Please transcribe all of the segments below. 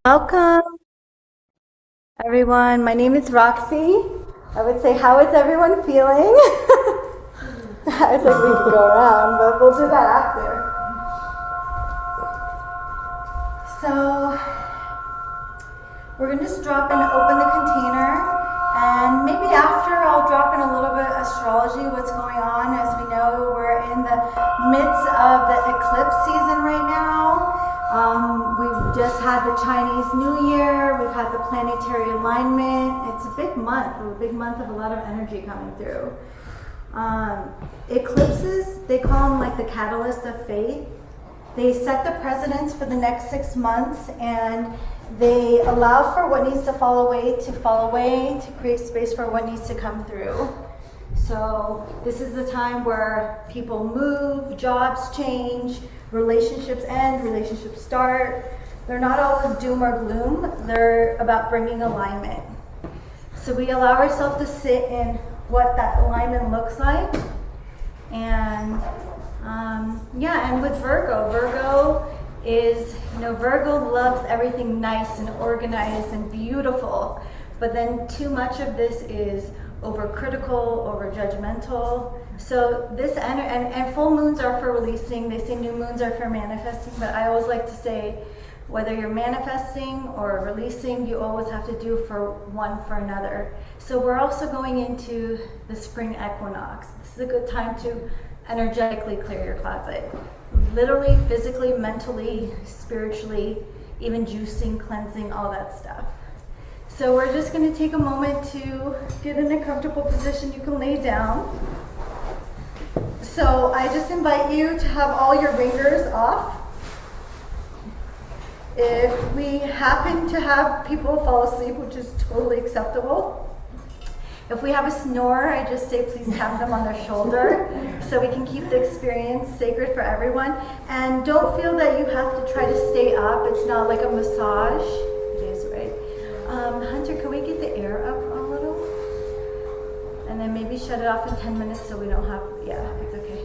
Welcome, everyone. My name is Roxy. I would say, how is everyone feeling? I was like, we could go around, but we'll do that after. So, we're going to just drop in, open the container, and maybe after I'll drop in a little bit of astrology, what's going on. As we know, we're in the midst of the eclipse season right now. We've just had the Chinese New Year, we've had the planetary alignment. It's a big month of a lot of energy coming through. Eclipses, they call them like the catalyst of faith. They set the precedence for the next 6 months, and they allow for what needs to fall away, to create space for what needs to come through. So this is the time where people move, jobs change, relationships end, relationships start. They're not always doom or gloom. They're about bringing alignment. So we allow ourselves to sit in what that alignment looks like. And and with Virgo is, Virgo loves everything nice and organized and beautiful. But then too much of this is overcritical, over judgmental. So this and full moons are for releasing. They say new moons are for manifesting, but I always like to say, whether you're manifesting or releasing, you always have to do for one for another. So we're also going into the spring equinox. This is a good time to energetically clear your closet. Literally, physically, mentally, spiritually, even juicing, cleansing, all that stuff. So we're just going to take a moment to get in a comfortable position. You can lay down. So I just invite you to have all your ringers off. If we happen to have people fall asleep, which is totally acceptable. If we have a snorer, I just say please tap them on their shoulder so we can keep the experience sacred for everyone. And don't feel that you have to try to stay up. It's not like a massage. It is, right? Hunter, can we get the air up a little? And then maybe shut it off in 10 minutes so we don't have, it's okay.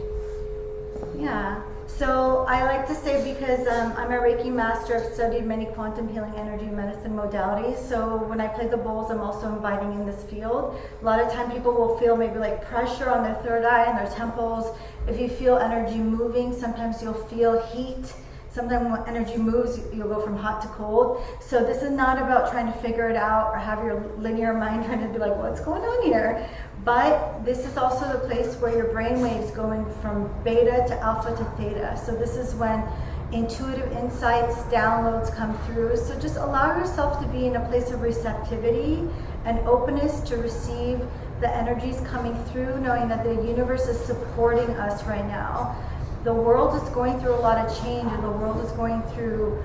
Yeah. So I like to say, because I'm a Reiki master, I've studied many quantum healing energy medicine modalities. So when I play the bowls, I'm also inviting in this field. A lot of time people will feel maybe like pressure on their third eye and their temples. If you feel energy moving, sometimes you'll feel heat. Sometimes when energy moves, you'll go from hot to cold. So this is not about trying to figure it out or have your linear mind trying to be like, what's going on here? But this is also the place where your brain waves going from beta to alpha to theta. So this is when intuitive insights, downloads come through. So just allow yourself to be in a place of receptivity and openness to receive the energies coming through, knowing that the universe is supporting us right now. The world is going through a lot of change, and the world is going through,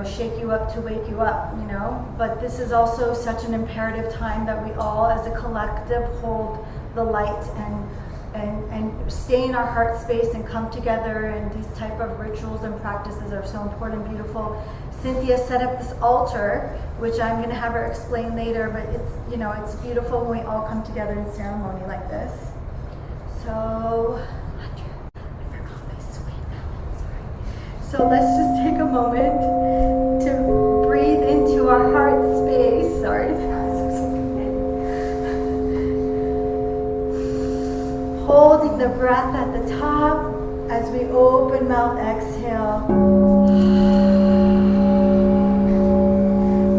shake you up to wake you up, But this is also such an imperative time that we all, as a collective, hold the light and stay in our heart space and come together. And these type of rituals and practices are so important and beautiful. Cynthia set up this altar, which I'm going to have her explain later, but it's beautiful when we all come together in ceremony like this. So let's just take a moment to breathe into our heart space. Holding the breath at the top as we open mouth, exhale.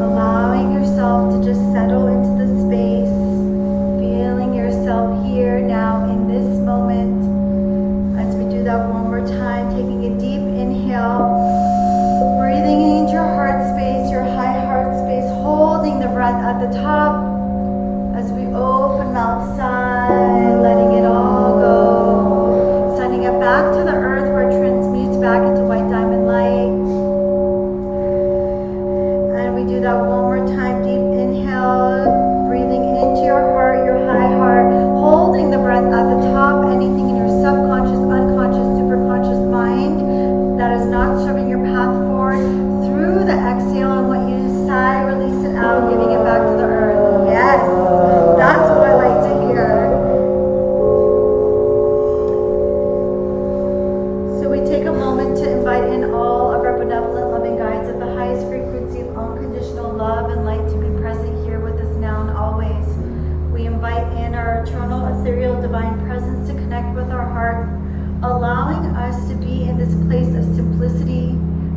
Allowing yourself to just settle into the space, feeling yourself here now in this moment. As we do that one more time, taking a deep inhale, breathing into your heart space, your high heart space, holding the breath at the top as we open mouth, sigh, letting it all go, sending it back to the earth where it transmutes back into white diamond light.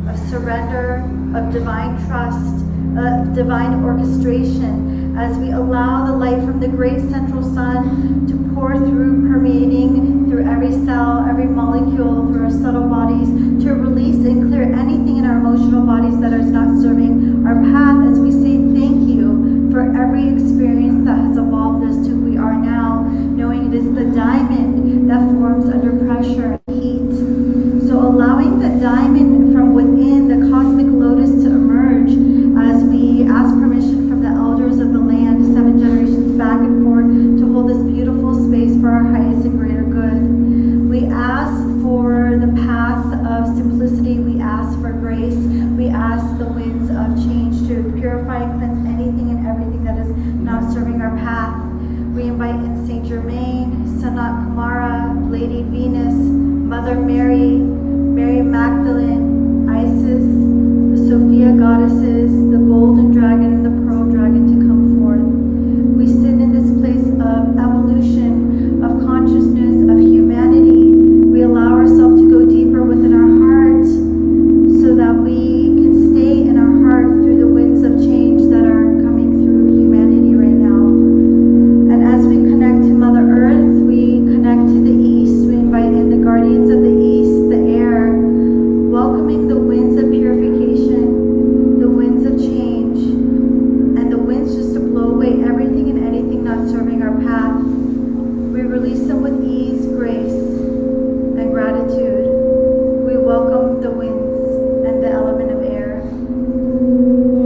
of surrender, of divine trust, of divine orchestration, as we allow the light from the great central sun to pour through, permeating through every cell, every molecule, through our subtle bodies, to release and clear anything in our emotional bodies that is not serving our path, as we say thank you for every experience that has evolved us to who we are now, knowing it is the diamond that forms under pressure and heat. So allowing the diamond from within, the cosmic lotus, to emerge as we ask permission from the elders of the land, 7 generations back and forth, to hold this beautiful space for our highest and greater good. We ask for the path of simplicity. We ask for grace. We ask the winds of change to purify and cleanse anything and everything that is not serving our path. We invite in Saint Germain, Sanat Kumara, Lady Venus, Mother Mary, Mary Magdalene, Isis, the Sophia goddesses, the golden dragon and the pearl dragon to come forth. We sit in this place of evolution, of consciousness, of humanity. We allow ourselves to go deeper within our heart so that we can stay in our heart through the winds of change that are coming through humanity right now. And as we connect to Mother Earth, we connect to the east. We invite in the guardians of the east, the air, welcoming the winds of purification, the winds of change, and the winds just to blow away everything and anything not serving our path. We release them with ease, grace, and gratitude. We welcome the winds and the element of air.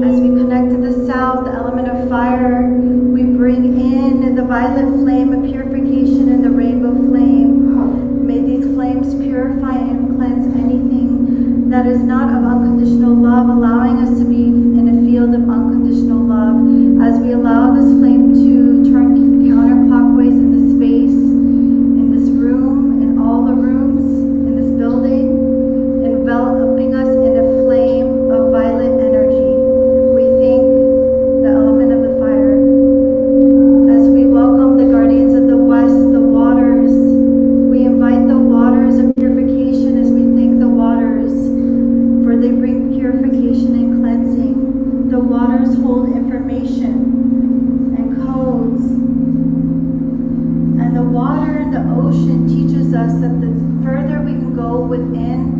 As we connect to the south, the element of fire, we bring in the violet flame of purification and the rainbow flame. May these flames purify and cleanse anything that is not of unconditional love, allowing us to be in a field of unconditional love. As we allow this flame to turn counterclockwise in the space, in this room, in all the rooms, in this building, enveloping us in a flame of violet energy. We thank the element of the fire. As we welcome the guardians of the west, the waters, we invite the waters of purification as we thank the waters, for they bring purification and cleansing. The waters hold information and codes. And the water in the ocean teaches us that the further we can go within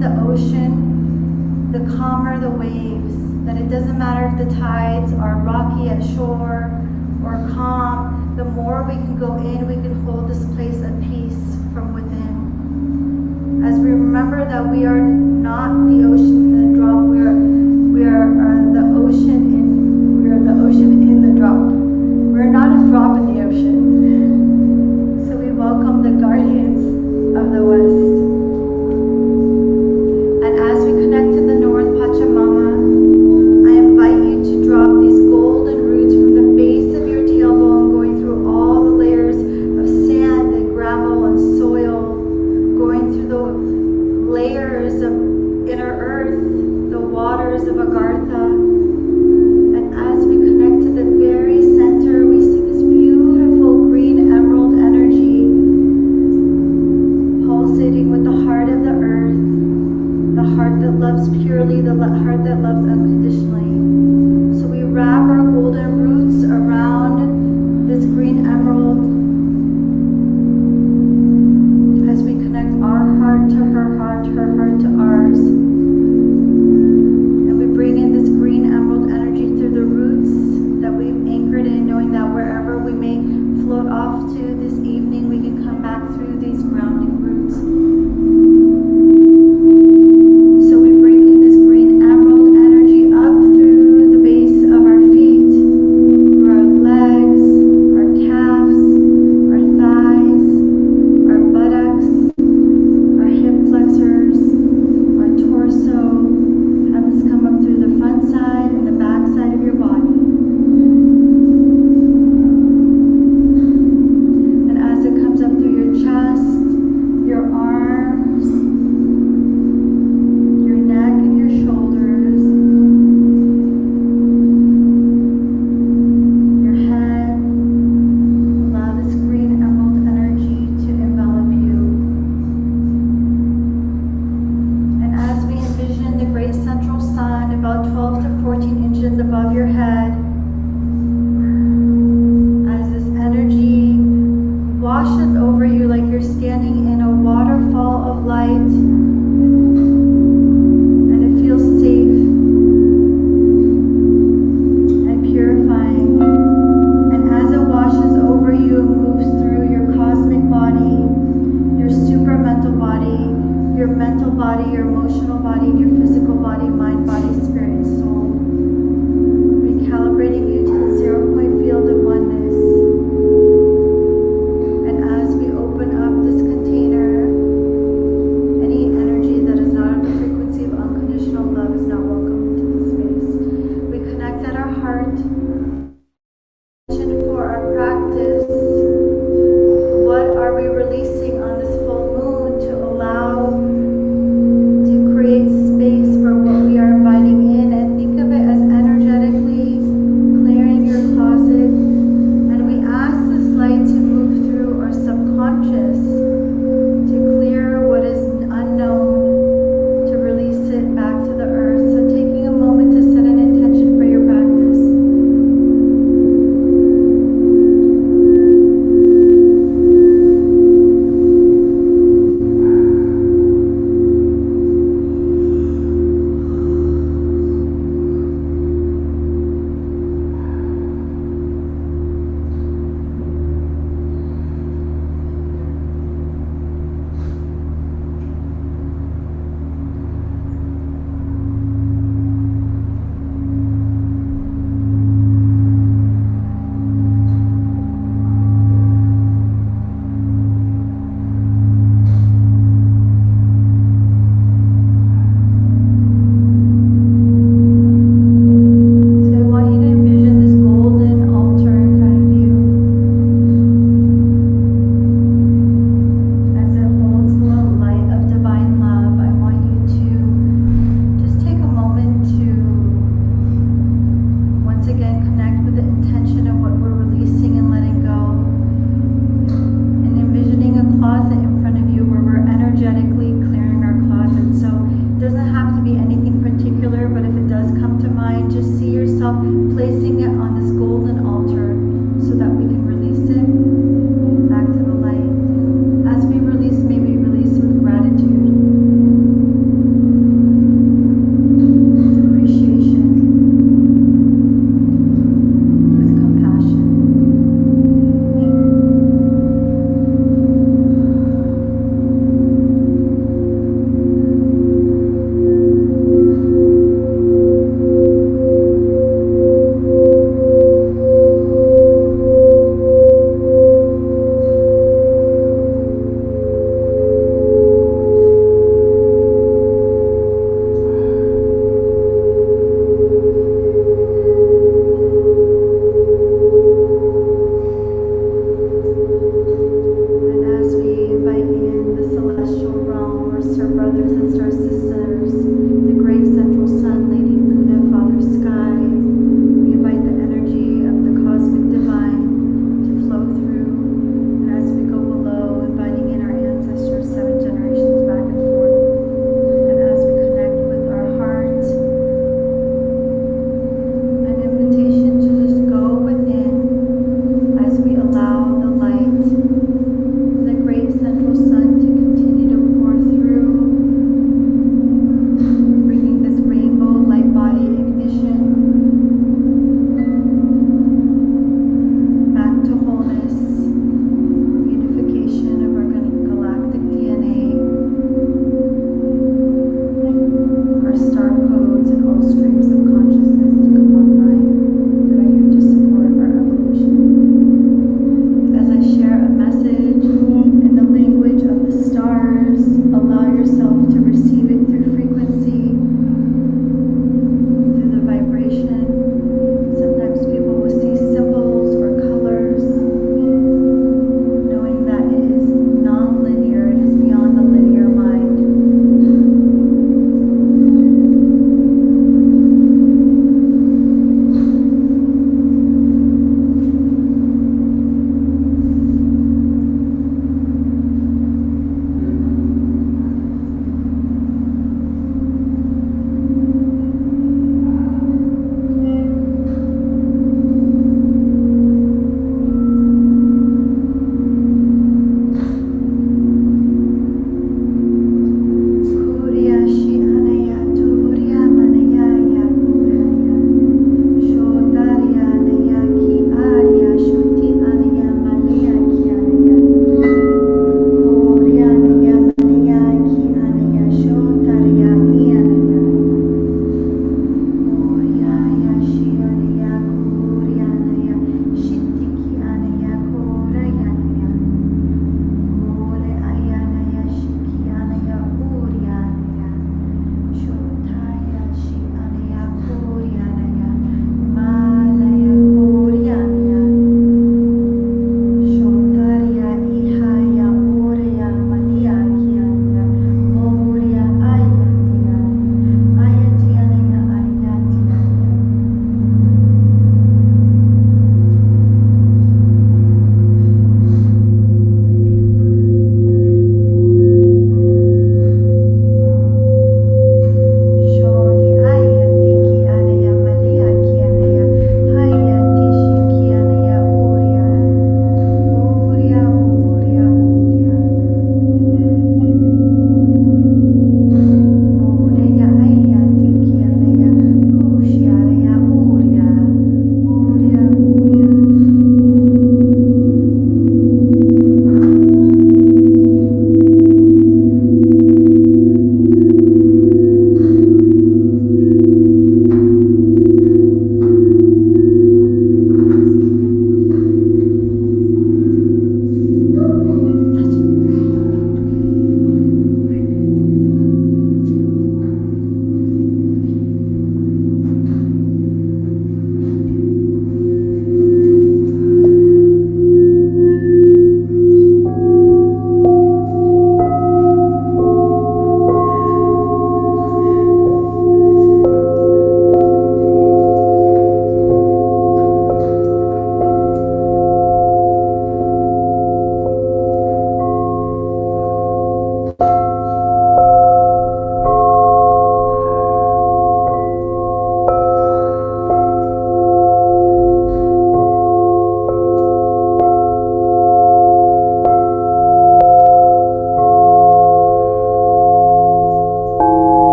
the ocean, the calmer the waves. That it doesn't matter if the tides are rocky at shore or calm, the more we can go in, we can hold this place of peace from within. As we remember that we are not the ocean in the drop, we are the ocean in the drop. We're not a drop in the ocean. So we welcome the guardians of the west. And as we connect to the north, Pachamama, I invite you to drop these golden roots from the base of your tailbone, going through all the layers of sand and gravel and soil, going through the layers of inner earth, the waters of Agartha. And as we connect to the very center, we see this beautiful green emerald energy pulsating with the heart of the earth, the heart that loves purely, the heart that loves unconditionally. So we wrap our golden roots around this green emerald as we connect our heart to her heart to ours. And we bring in this green emerald energy through the roots that we've anchored in, knowing that wherever we may float off to this evening, we can come back through these grounding roots. So we bring in this green emerald energy up through the base of our feet, through our legs, our calves, our thighs, our buttocks, our hip flexors, our torso. Have this come up through the front side and the back side of your body. And as it comes up through your chest, body, mind, body, spirit, and soul. Recalibrating you to the 0-point field of oneness. And as we open up this container, any energy that is not of the frequency of unconditional love is not welcome into this space. We connect at our heart. For our practice, what are we releasing on this full moon to allow to create space for what we are inviting in? And think of it as energetically clearing your closet. And we ask this light to move through our subconscious to clear what is unknown, to release it back to the earth. So taking a moment to set an intention for your practice.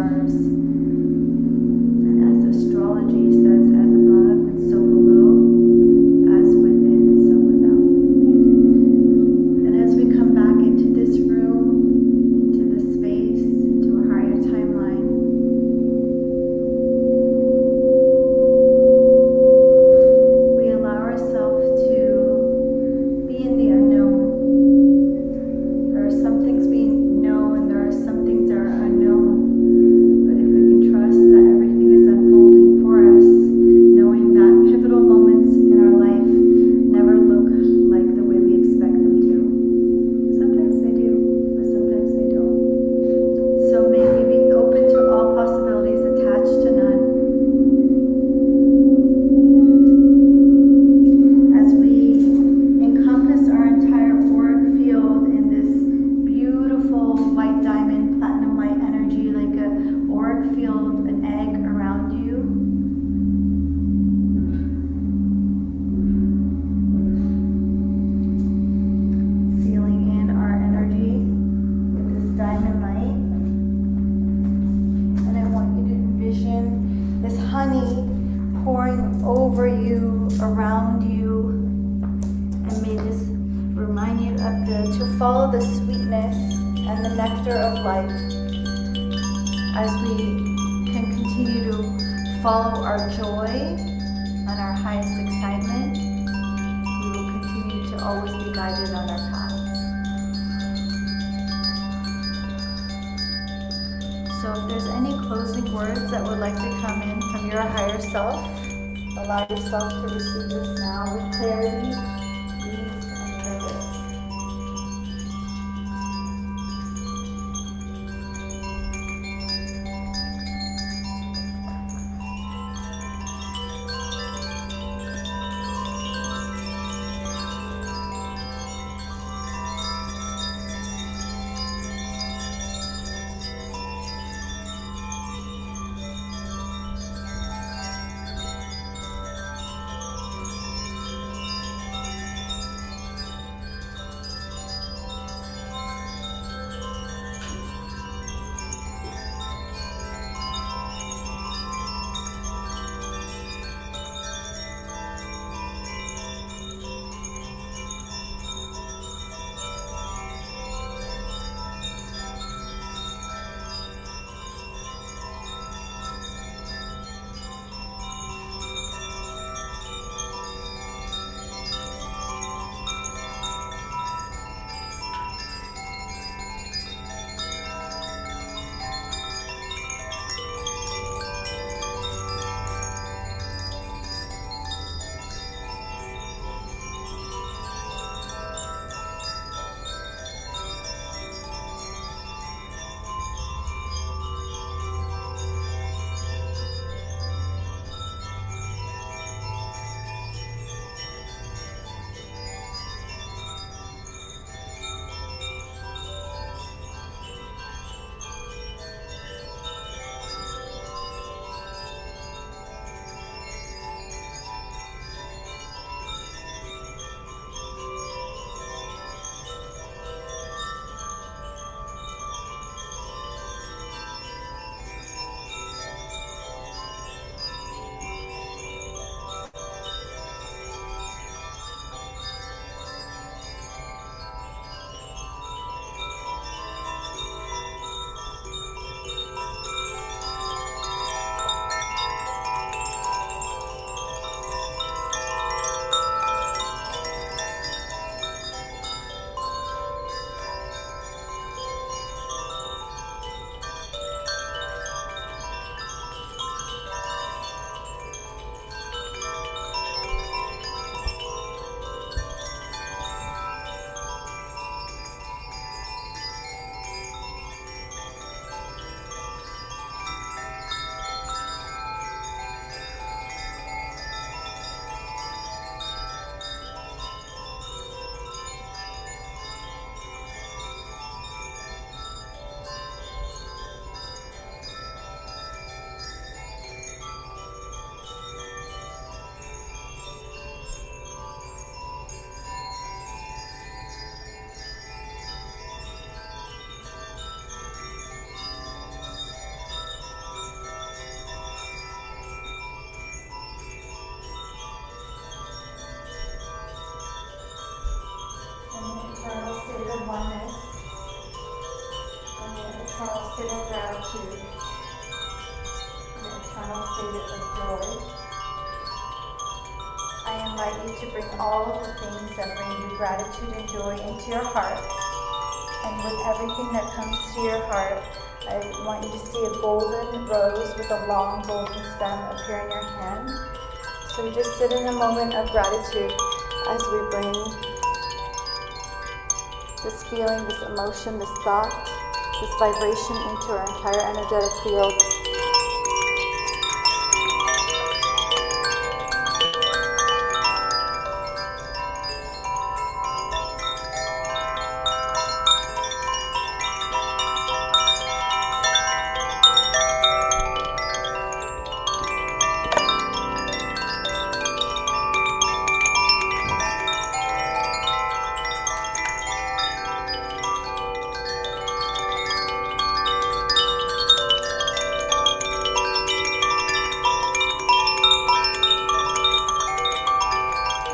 stars. And as astrology says, as above and so below, as within and so without. And as we come back into this room, into this space, into a higher timeline, we allow ourselves to be in the unknown. There are some things we know and there are some things that are unknown. But if we can trust that everything is unfolding for us, knowing that pivotal moments in our life never look like the way we expect them to. Sometimes they do, but sometimes they don't. So may we be open to all possibilities, attached to none. As we encompass our entire auric field in this beautiful white diamond, platinum light energy, like an auric field, an egg around you. Sealing in our energy with this diamond light. And I want you to envision this honey pouring over you, around you, and may this remind you to follow the sweetness and the nectar of life. As we can continue to follow our joy and our highest excitement, we will continue to always be guided on our path. So if there's any closing words that would like to come in from your higher self, allow yourself to receive this now with clarity, ease, and purpose. state of joy. I invite you to bring all of the things that bring you gratitude and joy into your heart. And with everything that comes to your heart, I want you to see a golden rose with a long golden stem appear in your hand. So we just sit in a moment of gratitude as we bring this feeling, this emotion, this thought, this vibration into our entire energetic field.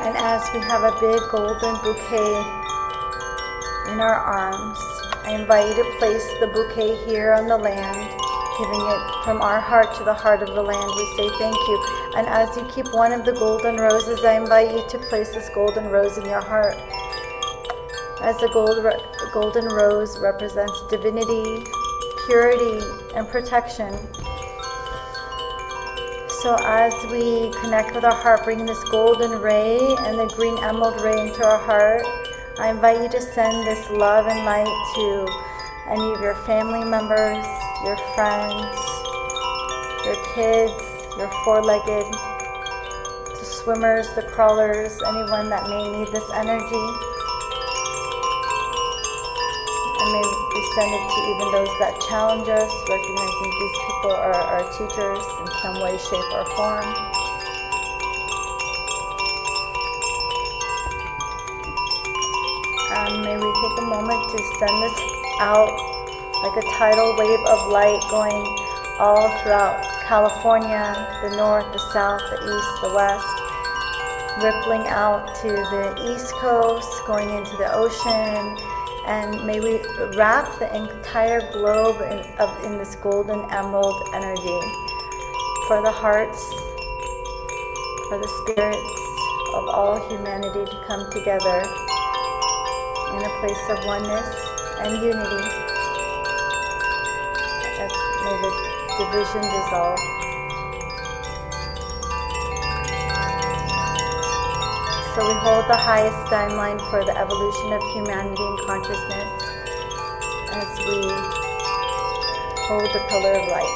And as we have a big golden bouquet in our arms, I invite you to place the bouquet here on the land, giving it from our heart to the heart of the land. We say thank you. And as you keep one of the golden roses, I invite you to place this golden rose in your heart. As the golden rose represents divinity, purity, and protection. So as we connect with our heart, bring this golden ray and the green emerald ray into our heart, I invite you to send this love and light to any of your family members, your friends, your kids, your four-legged, the swimmers, the crawlers, anyone that may need this energy. And may we send it to even those that challenge us, recognizing these people are our teachers in some way, shape, or form. And may we take a moment to send this out like a tidal wave of light going all throughout California, the north, the south, the east, the west, rippling out to the east coast, going into the ocean. And may we wrap the entire globe in this golden emerald energy for the hearts, for the spirits of all humanity to come together in a place of oneness and unity. As may the division dissolve. So we hold the highest timeline for the evolution of humanity and consciousness as we hold the pillar of light.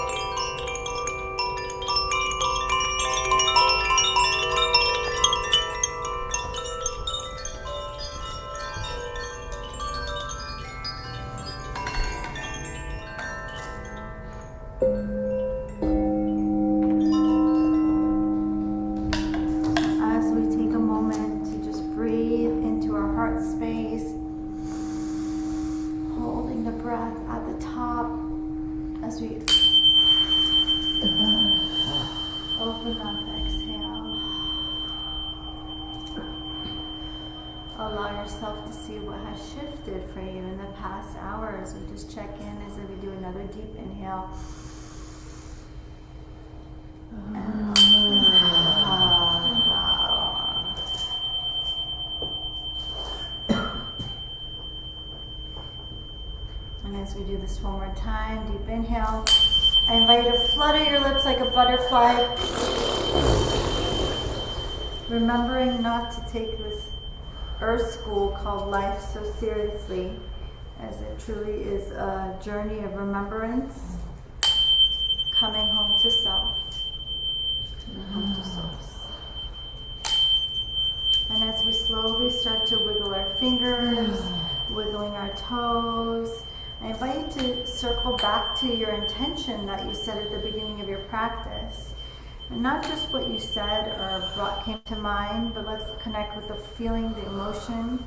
Open up, exhale. Allow yourself to see what has shifted for you in the past hours. We just check in as we do another deep inhale. And as we do this one more time, deep inhale. I invite you to flutter your lips like a butterfly, remembering not to take this earth school called life so seriously, as it truly is a journey of remembrance, coming home to self, home to source. And as we slowly start to wiggle our fingers, wiggling our toes, I invite you to circle back to your intention that you said at the beginning of your practice. And not just what you said or came to mind, but let's connect with the feeling, the emotion,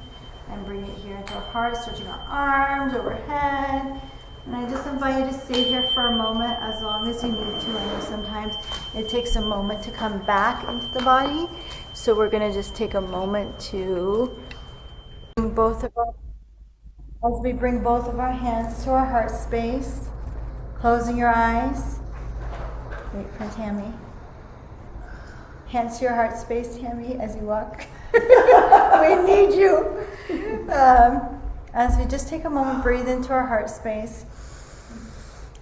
and bring it here into our heart, stretching our arms overhead. And I just invite you to stay here for a moment as long as you need to. I know sometimes it takes a moment to come back into the body. So we're going to just take a moment to as we bring both of our hands to our heart space, closing your eyes. Wait for Tammy. Hands to your heart space, Tammy, as you walk. We need you. As we just take a moment, breathe into our heart space.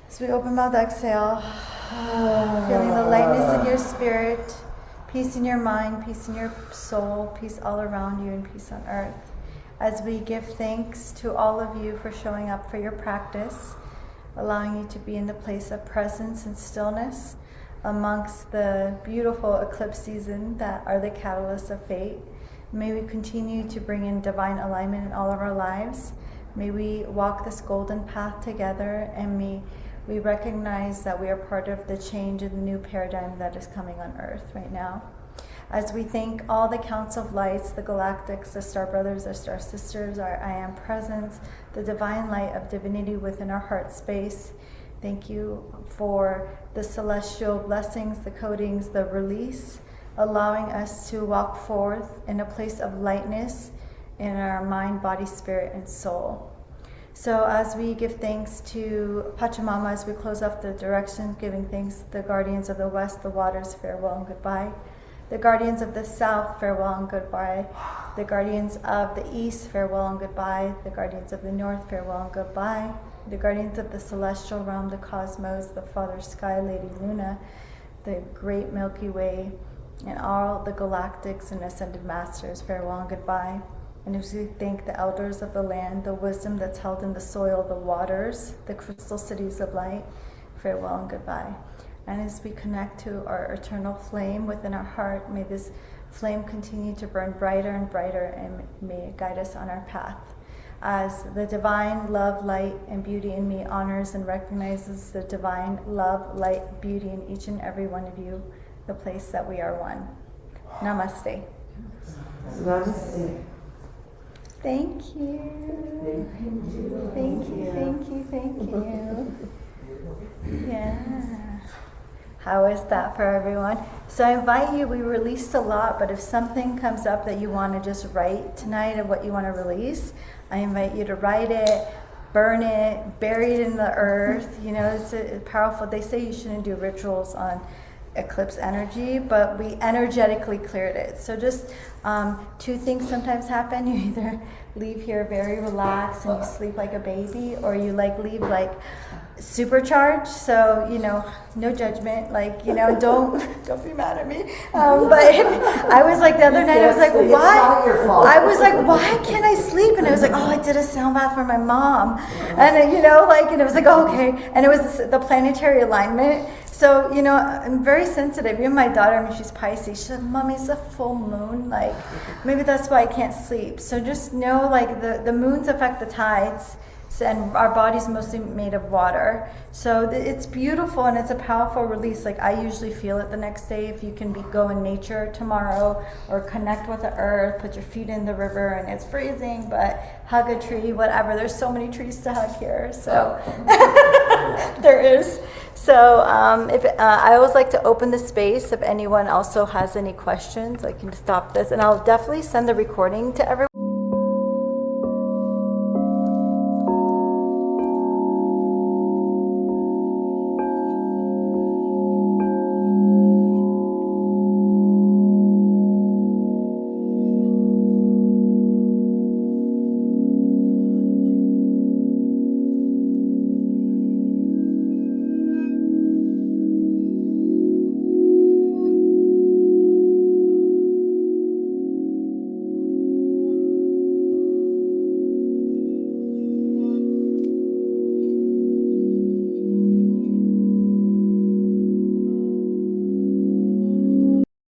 As we open mouth, exhale. Feeling the lightness in your spirit, peace in your mind, peace in your soul, peace all around you, and peace on earth. As we give thanks to all of you for showing up for your practice, allowing you to be in the place of presence and stillness amongst the beautiful eclipse season that are the catalysts of fate. May we continue to bring in divine alignment in all of our lives. May we walk this golden path together, and may we recognize that we are part of the change and the new paradigm that is coming on Earth right now. As we thank all the counts of lights, the galactics, the star brothers, the star sisters, our I am presence, the divine light of divinity within our heart space. Thank you for the celestial blessings, the codings, the release, allowing us to walk forth in a place of lightness in our mind, body, spirit, and soul. So as we give thanks to Pachamama, as we close off the directions, giving thanks to the guardians of the west, the waters, farewell and goodbye. The guardians of the south, farewell and goodbye. The guardians of the east, farewell and goodbye. The guardians of the north, farewell and goodbye. The guardians of the celestial realm, the cosmos, the Father Sky, Lady Luna, the great Milky Way, and all the galactics and ascended masters, farewell and goodbye. And as we thank the elders of the land, the wisdom that's held in the soil, the waters, the crystal cities of light, farewell and goodbye. And as we connect to our eternal flame within our heart, may this flame continue to burn brighter and brighter, and may it guide us on our path. As the divine love, light, and beauty in me honors and recognizes the divine love, light, beauty in each and every one of you, the place that we are one. Namaste. Namaste. Thank you. Thank you, thank you, thank you. Yeah. How is that for everyone? So I invite you, we released a lot, but if something comes up that you want to just write tonight of what you want to release, I invite you to write it, burn it, bury it in the earth. You know, it's powerful. They say you shouldn't do rituals on eclipse energy, but we energetically cleared it. So just two things sometimes happen. You either leave here very relaxed and you sleep like a baby, or you leave supercharged. So, no judgment, don't be mad at me. But I was like, the other night, I was like, why? I was like, why can't I sleep? And I was like, oh, I did a sound bath for my mom. And and it was like, oh, okay. And it was the planetary alignment. So, I'm very sensitive. Even my daughter, she's Pisces. She said, Mommy, it's a full moon. Maybe that's why I can't sleep. So just know, the moons affect the tides, and our body's mostly made of water. So it's beautiful, and it's a powerful release. I usually feel it the next day. If you can go in nature tomorrow or connect with the earth, put your feet in the river, and it's freezing, but hug a tree, whatever. There's so many trees to hug here. So there is. So I always like to open the space. If anyone also has any questions, I can stop this, and I'll definitely send the recording to everyone.